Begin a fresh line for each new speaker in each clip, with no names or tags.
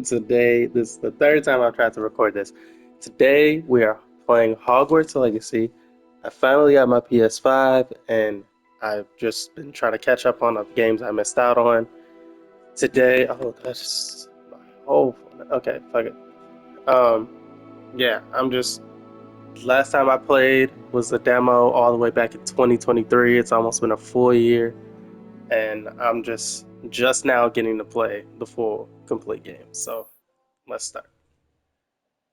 Today, this is the third time I've tried to record this. Today, we are playing Hogwarts Legacy. I finally got my PS5, and I've just been trying to catch up on the games I missed out on. Today, oh, that's my whole. Okay, fuck it. Um, yeah, I'm just. Last time I played was a demo all the way back in 2023. It's almost been a full year, and I'm just now getting to play the full complete game. So let's start.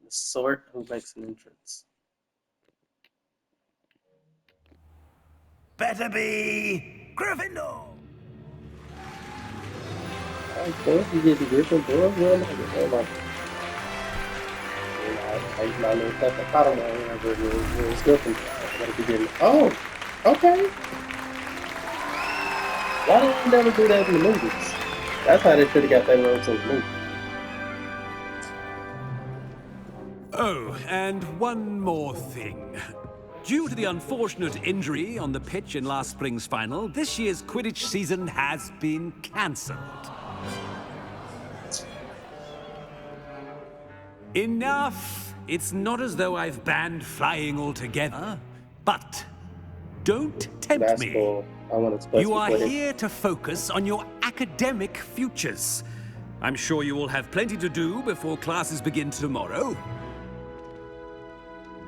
The sword who makes an entrance.
Better be Gryffindor.
I think you get the Gryffindor. Where am I? Where am I? I'm not going to set the bottom line whenever it was Gryffindor. I gotta be getting. Oh, okay. Why did they never do that in the movies? That's how they should have got their robes in the movie.
Oh, and one more thing. Due to the unfortunate injury on the pitch in last spring's final, this year's Quidditch season has been cancelled. Enough! It's not as though I've banned flying altogether, but don't tempt
That's
me.
cool. I want to play
You
some
are
Quidditch.
here to focus on your academic futures. I'm sure you will have plenty to do before classes begin tomorrow.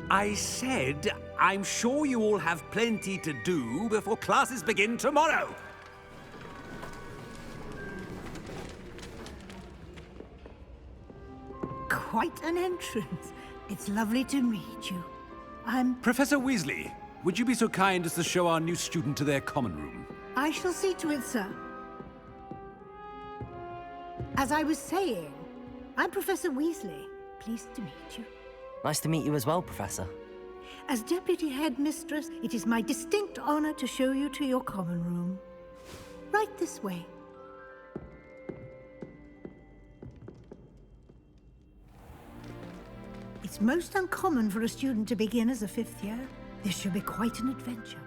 I said, I'm sure you all have plenty to do before classes begin tomorrow.
Quite an entrance. It's lovely to meet you.
Professor Weasley, would you be so kind as to show our new student to their common room?
I shall see to it, sir. As I was saying, I'm Professor Weasley. Pleased to meet you.
Nice to meet you as well, Professor.
As Deputy Headmistress, it is my distinct honor to show you to your common room. Right this way. It's most uncommon for a student to begin as a fifth year. This should be quite an adventure.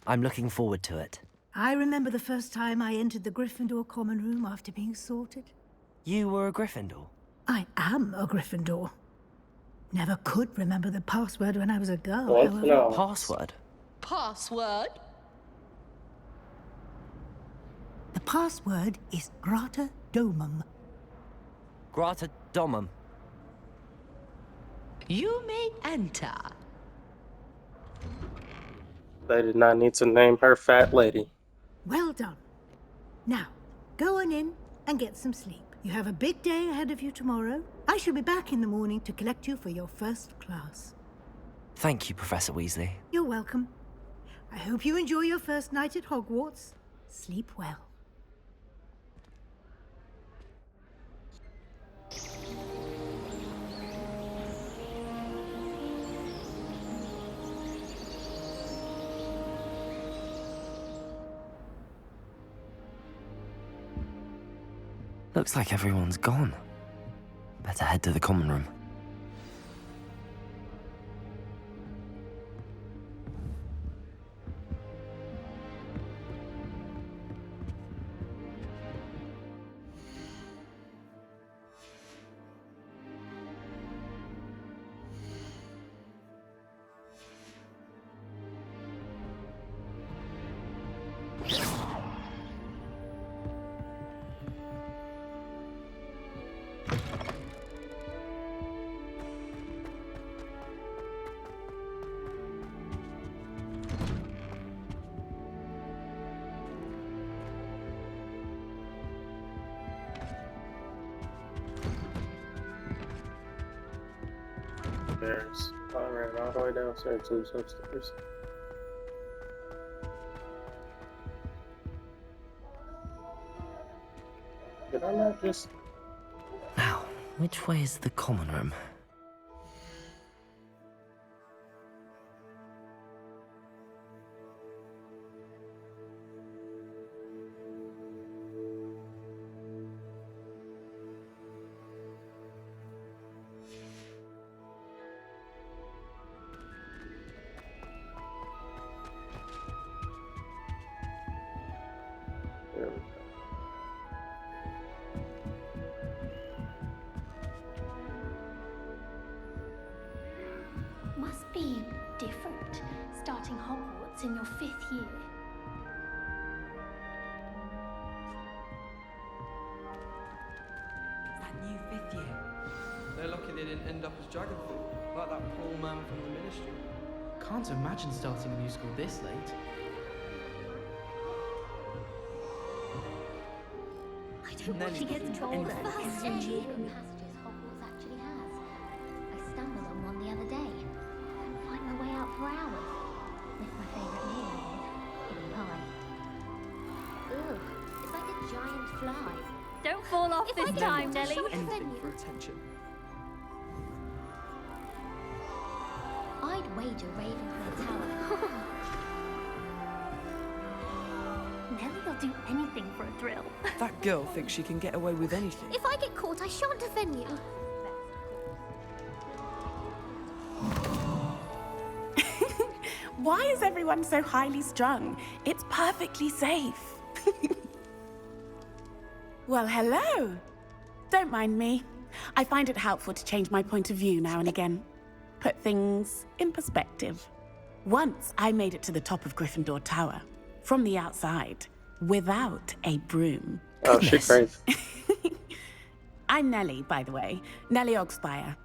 I'm looking forward to it.
I remember the first time I entered the Gryffindor common room after being sorted.
You were a Gryffindor?
I am a Gryffindor. Never could remember the password when I was a girl,
What?
however.
No.
Password?
Password?
The password is Grata Domum.
Grata Domum.
You may enter.
They did not need to name her fat lady.
Well done. Now, go on in and get some sleep. You have a big day ahead of you tomorrow. I shall be back in the morning to collect you for your first class.
Thank you, Professor Weasley.
You're welcome. I hope you enjoy your first night at Hogwarts. Sleep well.
Looks like everyone's gone. Better head to the common room.
Stairs. I ran all the way downstairs to the upstairs. Did I not just...
Now, which way is the common room?
There we go.
Must be different, starting Hogwarts in your 5th year.
That new 5th year. They're lucky they didn't end up as Dragonfall, like that poor man from the Ministry. Can't imagine starting a new school this late.
I don't want to get older. First and passages Hogwarts actually has. I stumbled on one the other day. Couldn't find my way out for hours. With my favourite meal in pie. Ugh, it's like a giant fly. Don't fall off this time, Nelly.
Anything for attention.
I'd wager Ravenclaw Tower. Nelly will do anything for a thrill.
That girl thinks she can get away with anything.
If I get caught, I shan't defend you.
Why is everyone so highly strung? It's perfectly safe. Well, hello. Don't mind me. I find it helpful to change my point of view now and again. Put things in perspective. Once I made it to the top of Gryffindor Tower, from the outside, without a broom.
Oh, she crazy.
I'm Nellie, by the way. Nellie Ogspire.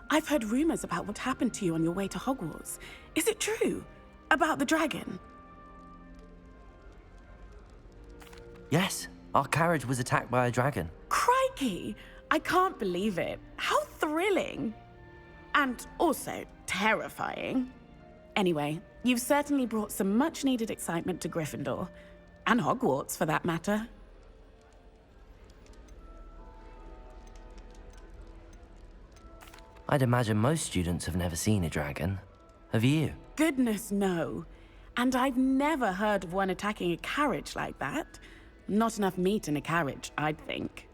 I've heard rumors about what happened to you on your way to Hogwarts. Is it true? About the dragon?
Yes, our carriage was attacked by a dragon.
Crikey! I can't believe it. How thrilling! And also terrifying. Anyway, you've certainly brought some much-needed excitement to Gryffindor. And Hogwarts, for that matter.
I'd imagine most students have never seen a dragon. Have you?
Goodness, no. And I've never heard of one attacking a carriage like that. Not enough meat in a carriage, I'd think.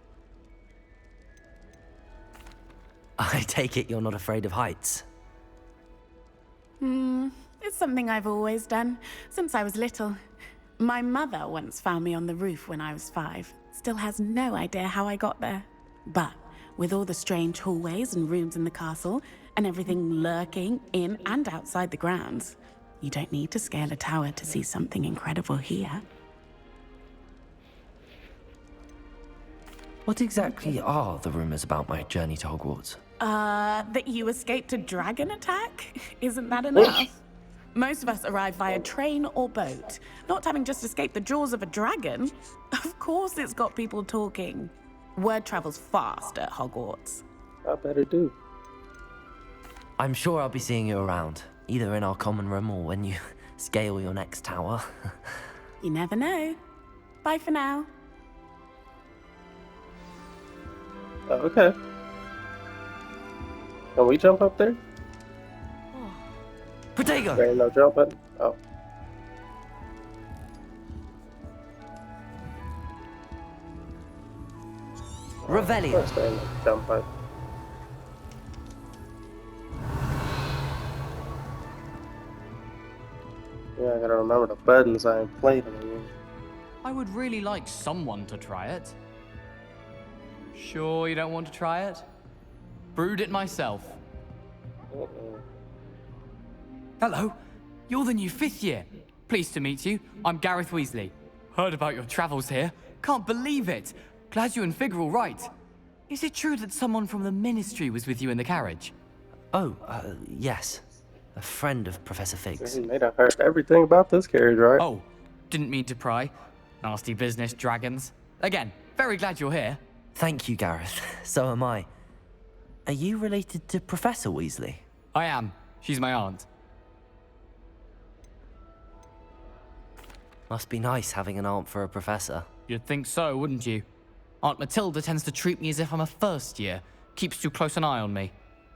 I take it you're not afraid of heights.
It's It's something I've always done, since I was little. My mother once found me on the roof when I was 5. Still has no idea how I got there. But with all the strange hallways and rooms in the castle, and everything lurking in and outside the grounds, you don't need to scale a tower to see something incredible here.
What exactly are the rumors about my journey to Hogwarts?
That you escaped a dragon attack? Isn't that enough? Most of us arrive via train or boat, not having just escaped the jaws of a dragon. Of course it's got people talking. Word travels fast at Hogwarts.
I better do.
I'm sure I'll be seeing you around, either in our common room or when you scale your next tower.
You never know. Bye for now.
Oh, okay. Can we jump up there?
Protego!
There ain't no jump button. Oh.
Revelio.
First, there ain't no jump button. Yeah, I gotta remember the buttons. I ain't played them yet.
I would really like someone to try it. Sure you don't want to try it? Brewed it myself. Hello, you're the new 5th year. Pleased to meet you. I'm Gareth Weasley. Heard about your travels here. Can't believe it. Glad you and Fig are all right. Is it true that someone from the Ministry was with you in the carriage?
Oh, yes. A friend of Professor Fig's.
They done heard everything about this carriage, right?
Oh, didn't mean to pry. Nasty business, dragons. Again, very glad you're here.
Thank you, Gareth. So am I. Are you related to Professor Weasley?
I am. She's my aunt.
Must be nice having an aunt for a professor.
You'd think so, wouldn't you? Aunt Matilda tends to treat me as if I'm a first year. Keeps too close an eye on me.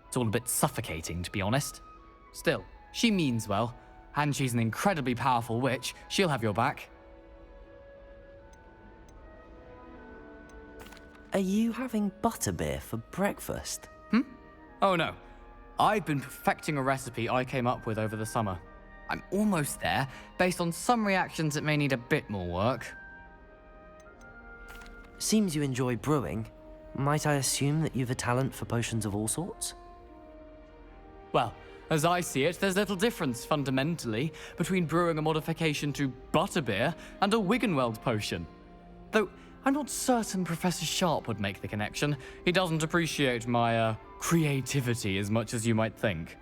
It's all a bit suffocating, to be honest. Still, she means well. And she's an incredibly powerful witch. She'll have your back.
Are you having butterbeer for breakfast?
Oh no. I've been perfecting a recipe I came up with over the summer. I'm almost there, based on some reactions that may need a bit more work.
Seems you enjoy brewing. Might I assume that you've a talent for potions of all sorts?
Well, as I see it, there's little difference, fundamentally, between brewing a modification to butterbeer and a Wiggenweld potion. Though, I'm not certain Professor Sharp would make the connection. He doesn't appreciate my, creativity as much as you might think.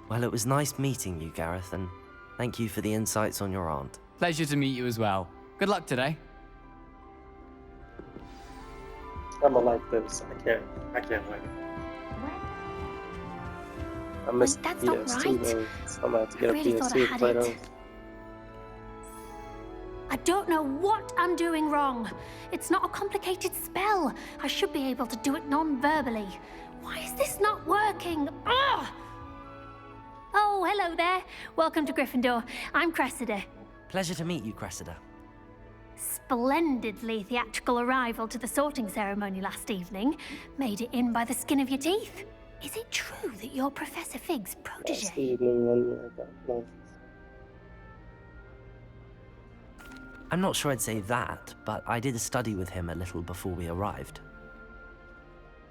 Well, it was nice meeting you, Gareth, and thank you for the insights on your aunt.
Pleasure to meet you as well. Good luck today.
I'ma like this. I can't wait. I missed the
That's not
PS2
right.
games. I'm gonna have to get a
really thought I
PS2 to
had
play
it.
those.
I don't know what I'm doing wrong. It's not a complicated spell. I should be able to do it non-verbally. Why is this not working? Ugh! Oh, hello there. Welcome to Gryffindor. I'm Cressida.
Pleasure to meet you, Cressida.
Splendidly theatrical arrival to the sorting ceremony last evening. Made it in by the skin of your teeth. Is it true that you're Professor Fig's
Last
protege?
evening, 1 year ago. No.
I'm not sure I'd say that, but I did study with him a little before we arrived.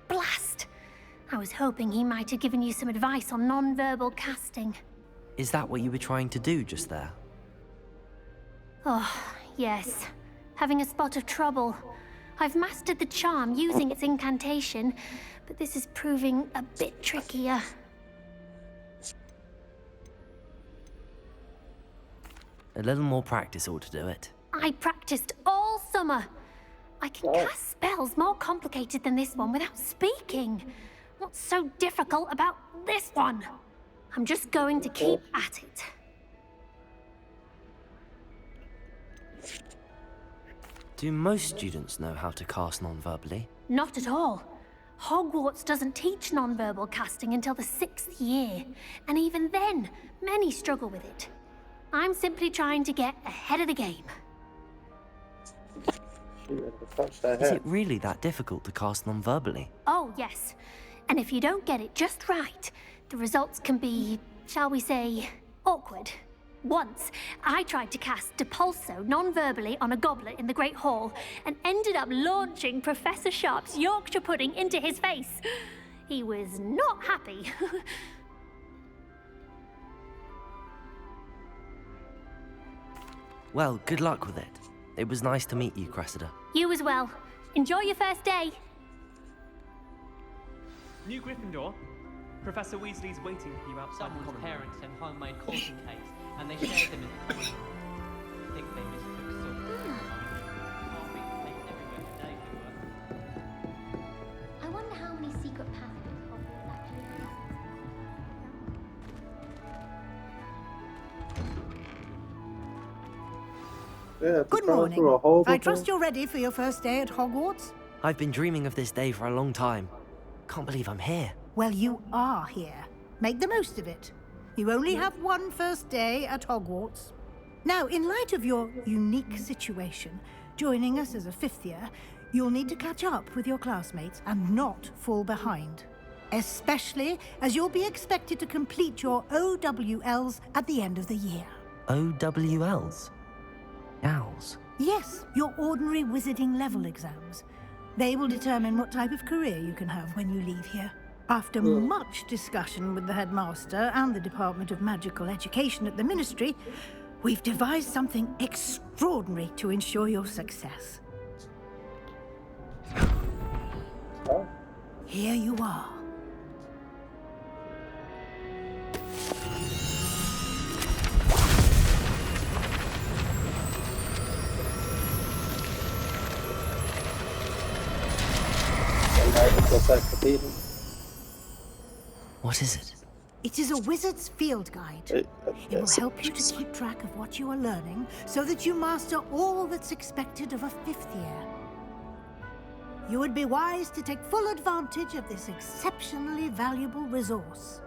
Blast! I was hoping he might have given you some advice on non-verbal casting.
Is that what you were trying to do just there?
Oh, yes. Having a spot of trouble. I've mastered the charm using its incantation, but this is proving a bit trickier.
A little more practice ought to do it.
I practiced all summer. I can cast spells more complicated than this one without speaking. What's so difficult about this one? I'm just going to keep at it.
Do most students know how to cast non-verbally?
Not at all. Hogwarts doesn't teach non-verbal casting until the 6th year, and even then, many struggle with it. I'm simply trying to get ahead of the game.
She ready to punch that
Is
head.
it really that difficult to cast non-verbally?
Oh, yes. And if you don't get it just right, the results can be
shall we say, awkward. Once, I tried to cast Depulso non-verbally on a goblet in the Great Hall and ended up launching Professor Sharp's Yorkshire pudding into his face. He was not happy.
Well, good luck with it. It was nice to meet you, Cressida.
You as well. Enjoy your first day.
New Gryffindor. Professor Weasley's waiting for you outside the
Someone's
common room.
parents sent homemade caution cakes, and they shared them in the common room. I think they mistook salt. Can't be taken everywhere for days they were.
I wonder how many secret passages Hogwarts actually has.
Yeah,
Good
going through a
morning.
whole
I
bunch
trust
of-
you're ready for your first day at Hogwarts?
I've been dreaming of this day for a long time. Can't believe I'm here.
Well, you are here. Make the most of it. You only have one first day at Hogwarts. Now, in light of your unique situation, joining us as a fifth year, you'll need to catch up with your classmates and not fall behind. Especially as you'll be expected to complete your OWLs at the end of the year.
OWLs? Owls?
Yes, your ordinary wizarding level exams. They will determine what type of career you can have when you leave here. After much discussion with the headmaster and the Department of Magical Education at the Ministry, we've devised something extraordinary to ensure your success.
Oh.
Here you are.
What is it?
It is a wizard's field guide. It will help you to keep track of what you are learning so that you master all that's expected of a fifth year. You would be wise to take full advantage of this exceptionally valuable resource.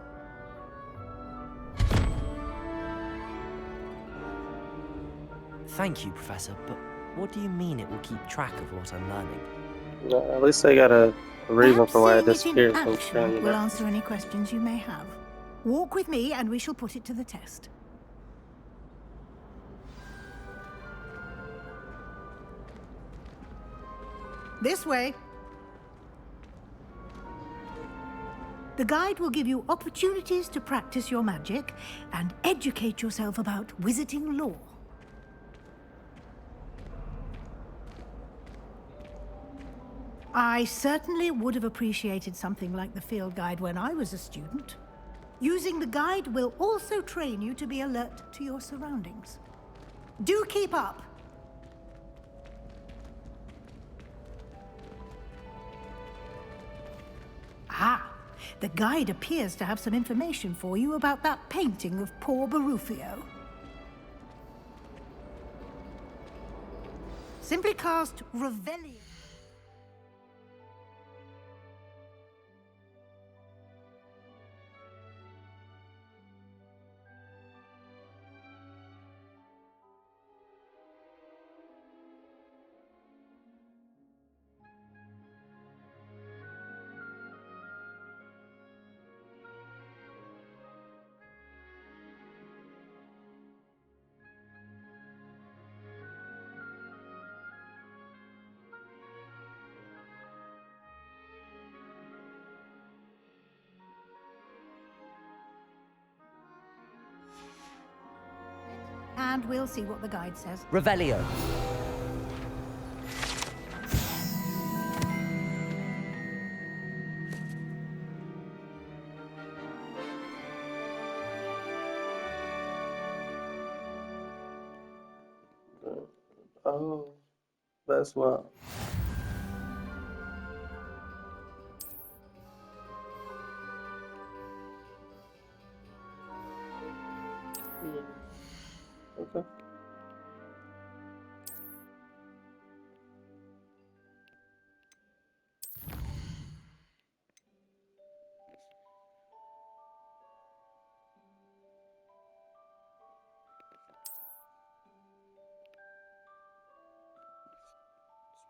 Thank you, Professor, but what do you mean it will keep track of what I'm learning?
No, at least they got a reason
Perhaps
for why it
seeing it in
disappeared from
action
screen.
will answer any questions you may have. Walk with me and we shall put it to the test. This way. The guide will give you opportunities to practice your magic and educate yourself about wizarding lore. I certainly would have appreciated something like the field guide when I was a student. Using the guide will also train you to be alert to your surroundings. Do keep up! Ah, the guide appears to have some information for you about that painting of poor Barufio. Simply cast Revelio. And we'll see what the guide says.
Revelio.
Oh, that's well. Okay.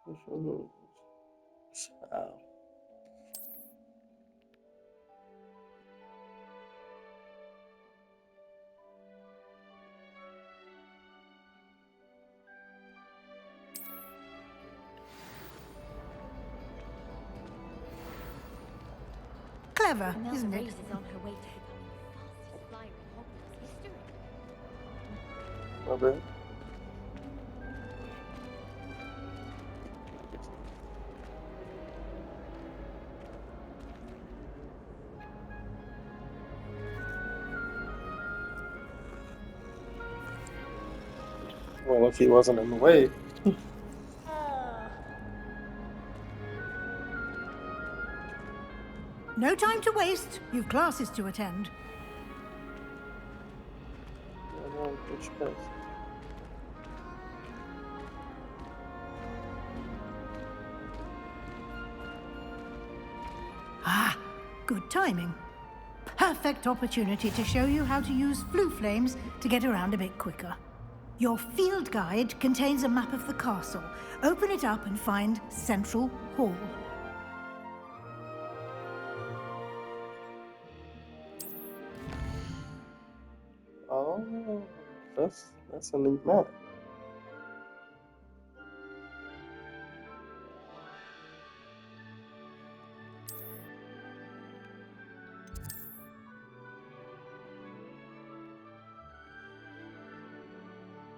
Special moves. Wow.
Clever,
Imelda
isn't
Reyes
it?
is on her way to becoming the fastest flyer in Hogwarts history.
Okay. Well, if he wasn't in the way.
No time to waste. You've classes to attend.
Which place?
Ah, good timing. Perfect opportunity to show you how to use flue flames to get around a bit quicker. Your field guide contains a map of the castle. Open it up and find Central Hall.
Oh, that's a neat map.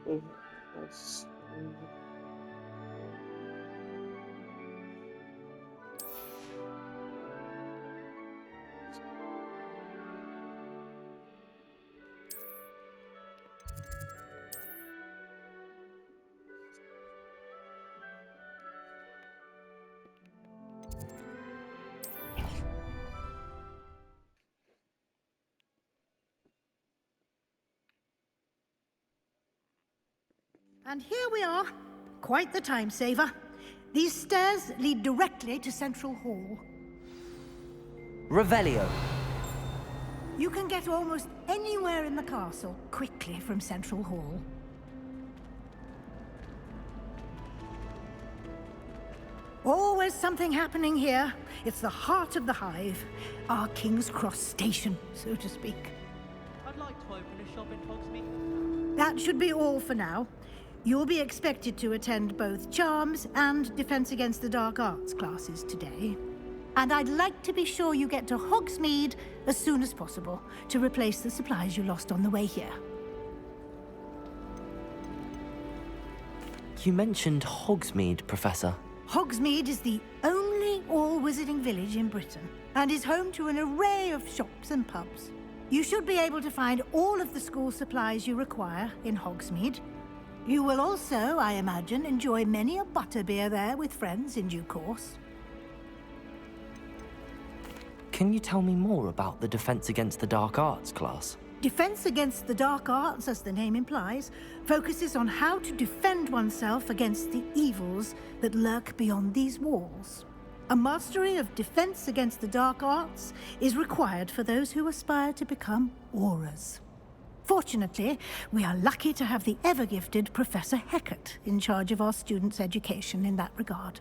Let's-
And here we are. Quite the time saver. These stairs lead directly to Central Hall.
Revelio.
You can get almost anywhere in the castle quickly from Central Hall. Always something happening here. It's the heart of the Hive. Our King's Cross station, so to speak.
I'd like to open a shop in Hogsmeade.
That should be all for now. You'll be expected to attend both Charms and Defense Against the Dark Arts classes today. And I'd like to be sure you get to Hogsmeade as soon as possible to replace the supplies you lost on the way here.
You mentioned Hogsmeade, Professor.
Hogsmeade is the only all-wizarding village in Britain and is home to an array of shops and pubs. You should be able to find all of the school supplies you require in Hogsmeade. You will also, I imagine, enjoy many a butterbeer there with friends in due course.
Can you tell me more about the Defense Against the Dark Arts class?
Defense Against the Dark Arts, as the name implies, focuses on how to defend oneself against the evils that lurk beyond these walls. A mastery of Defense Against the Dark Arts is required for those who aspire to become Aurors. Fortunately, we are lucky to have the ever-gifted Professor Hecat in charge of our students' education in that regard.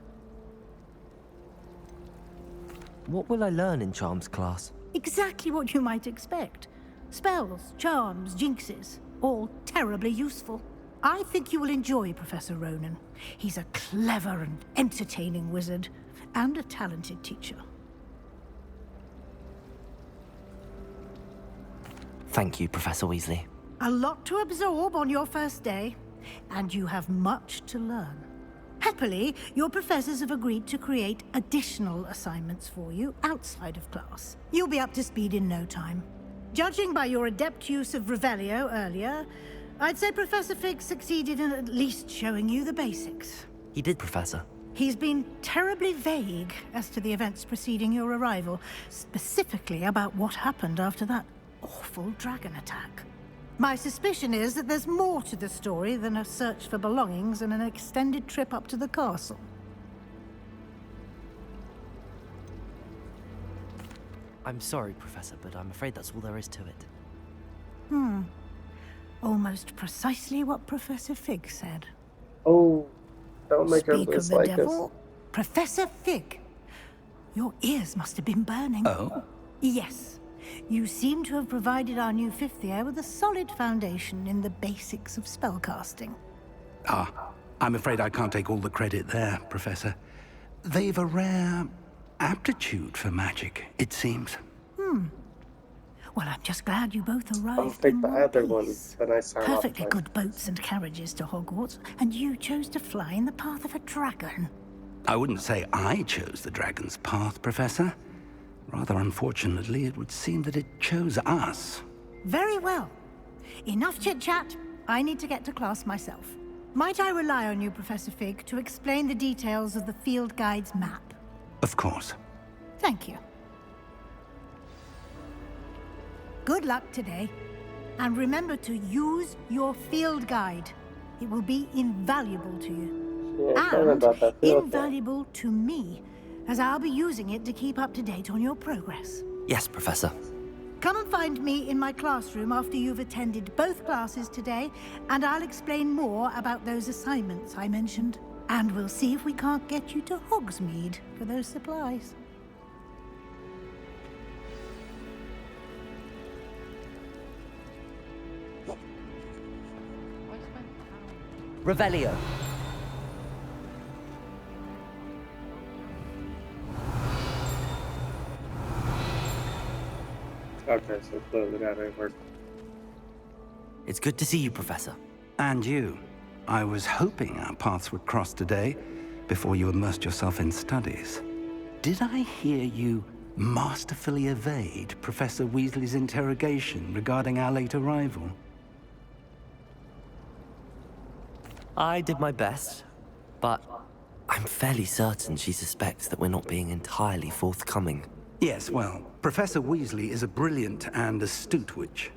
What will I learn in Charms class?
Exactly what you might expect. Spells, charms, jinxes, all terribly useful. I think you will enjoy Professor Ronan. He's a clever and entertaining wizard, and a talented teacher.
Thank you, Professor Weasley.
A lot to absorb on your first day, and you have much to learn. Happily, your professors have agreed to create additional assignments for you outside of class. You'll be up to speed in no time. Judging by your adept use of Revelio earlier, I'd say Professor Fig succeeded in at least showing you the basics.
He did, Professor.
He's been terribly vague as to the events preceding your arrival, specifically about what happened after that awful dragon attack. My suspicion is that there's more to the story than a search for belongings and an extended trip up to the castle.
I'm sorry, Professor, but I'm afraid that's all there is to it.
Almost precisely what Professor Fig said.
Oh, don't make her
Speak of the
dislike us.
devil, Professor Fig. Your ears must have been burning.
Oh?
Yes. You seem to have provided our new fifth year with a solid foundation in the basics of spellcasting.
Ah, I'm afraid I can't take all the credit there, Professor. They've a rare aptitude for magic, it seems.
Well, I'm just glad you both
I'm gonna
arrived
take
in
the
one
other one
piece.
the next time I
Perfectly
play.
good boats and carriages to Hogwarts, and you chose to fly in the path of a dragon.
I wouldn't say I chose the dragon's path, Professor. Rather unfortunately, it would seem that it chose us.
Very well. Enough chit-chat. I need to get to class myself. Might I rely on you, Professor Fig, to explain the details of the field guide's map?
Of course.
Thank you. Good luck today. And remember to use your field guide. It will be invaluable to you.
Yeah, tell me
And
about that field guide.
invaluable to me, as I'll be using it to keep up to date on your progress.
Yes, Professor.
Come and find me in my classroom after you've attended both classes today, and I'll explain more about those assignments I mentioned. And we'll see if we can't get you to Hogsmeade for those supplies.
Revelio.
Okay, so clearly that ain't working.
It's good to see you, Professor.
And you. I was hoping our paths would cross today, before you immersed yourself in studies. Did I hear you masterfully evade Professor Weasley's interrogation regarding our late arrival?
I did my best, but I'm fairly certain she suspects that we're not being entirely forthcoming.
Yes, well, Professor Weasley is a brilliant and astute witch.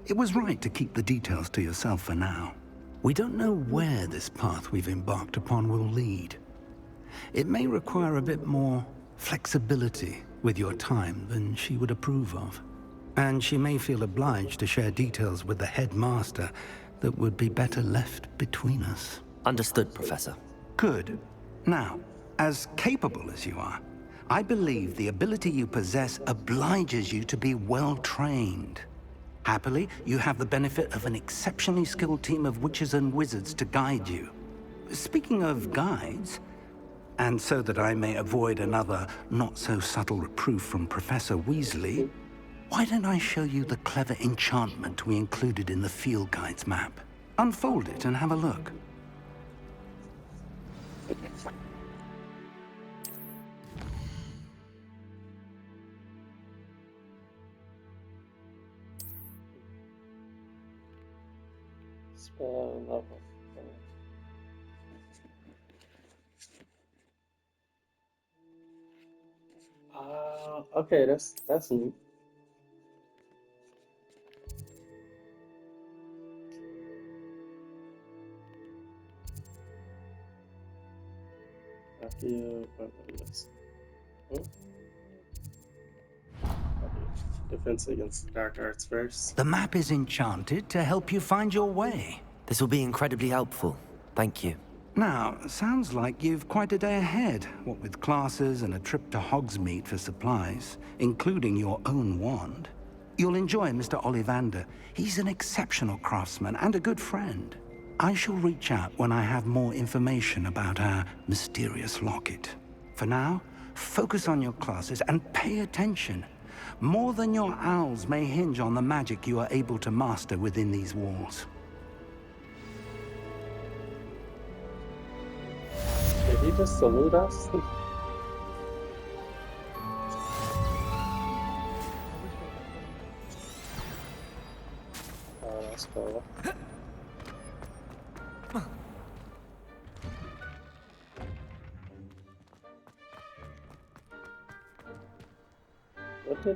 It was right to keep the details to yourself for now. We don't know where this path we've embarked upon will lead. It may require a bit more flexibility with your time than she would approve of. And she may feel obliged to share details with the headmaster that would be better left between us.
Understood, Professor.
Good. Now, as capable as you are, I believe the ability you possess obliges you to be well-trained. Happily, you have the benefit of an exceptionally skilled team of witches and wizards to guide you. Speaking of guides, and so that I may avoid another not-so-subtle reproof from Professor Weasley, why don't I show you the clever enchantment we included in the field guide's map? Unfold it and have a look.
Spell level. Okay, that's neat. Yes. Defense against dark arts first.
The map is enchanted to help you find your way.
This will be incredibly helpful. Thank you.
Now, sounds like you've quite a day ahead, what with classes and a trip to Hogsmeade for supplies, including your own wand. You'll enjoy Mr. Ollivander. He's an exceptional craftsman and a good friend. I shall reach out when I have more information about our mysterious locket. For now, focus on your classes and pay attention. More than your owls may hinge on the magic you are able to master within these walls.
Did he just salute us? Oh, that's cool. What did